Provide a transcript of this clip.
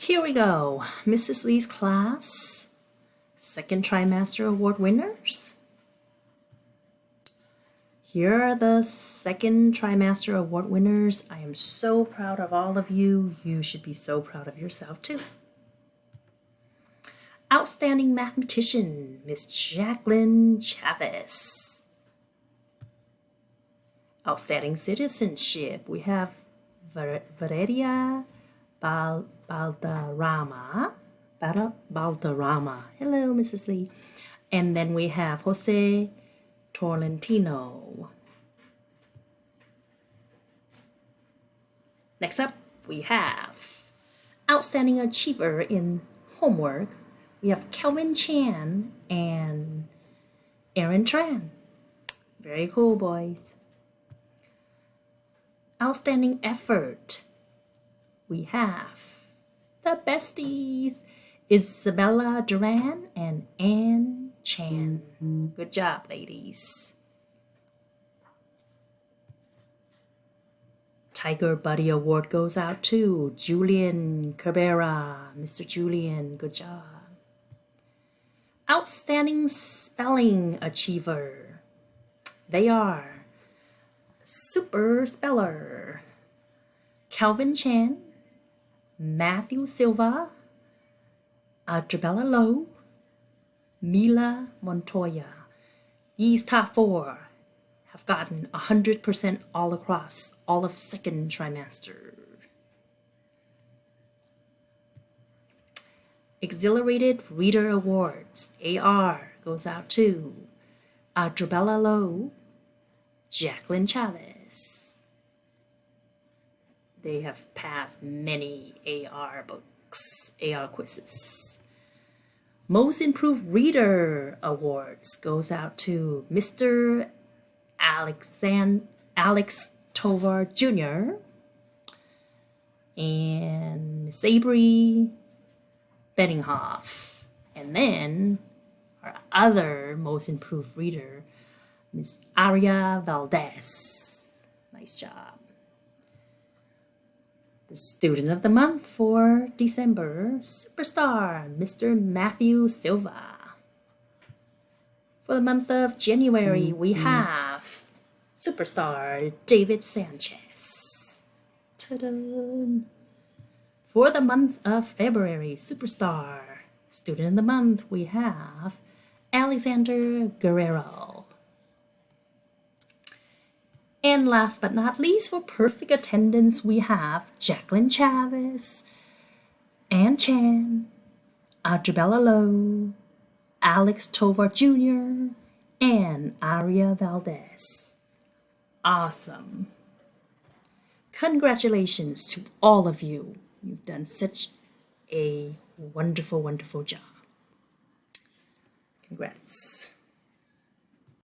Here we go, Mrs. Lee's class, second trimester award winners. Here are the second trimester award winners. I am so proud of all of you. You should be so proud of yourself too. Outstanding mathematician, Miss Jacqueline Chavez. Outstanding citizenship, we have Valeria Balderrama. Hello, Mrs. Lee. And then we have Jose Tolentino. Next up, we have Outstanding Achiever in Homework. We have Kelvin Chan and Aaron Tran. Very cool, boys. Outstanding Effort. We have the besties, Isabella Duran and Ann Chan. Good job, ladies. Tiger Buddy Award goes out to Julian Cabrera. Mr. Julian, good job. Outstanding Spelling Achiever. They are Super Speller, Calvin Chan, Matthew Silva, Adrabella Lowe, Mila Montoya. These top four have gotten 100% all across all of second trimester. Exhilarated Reader Awards, AR, goes out to Adrabella Lowe, Jacqueline Chavez. They have passed many AR books, AR quizzes. Most Improved Reader Awards goes out to Mr. Alex Tovar Jr. and Miss Avery Benninghoff. And then our other Most Improved Reader, Miss Aria Valdez. Nice job. The Student of the Month for December, Superstar, Mr. Matthew Silva. For the month of January, we have Superstar, David Sanchez. Ta-da! For the month of February, Superstar, Student of the Month, we have Alexander Guerrero. And last but not least, for perfect attendance, we have Jacqueline Chavez, Ann Chan, Adrabella Lowe, Alex Tovar Jr., and Aria Valdez. Awesome. Congratulations to all of you. You've done such a wonderful, wonderful job. Congrats.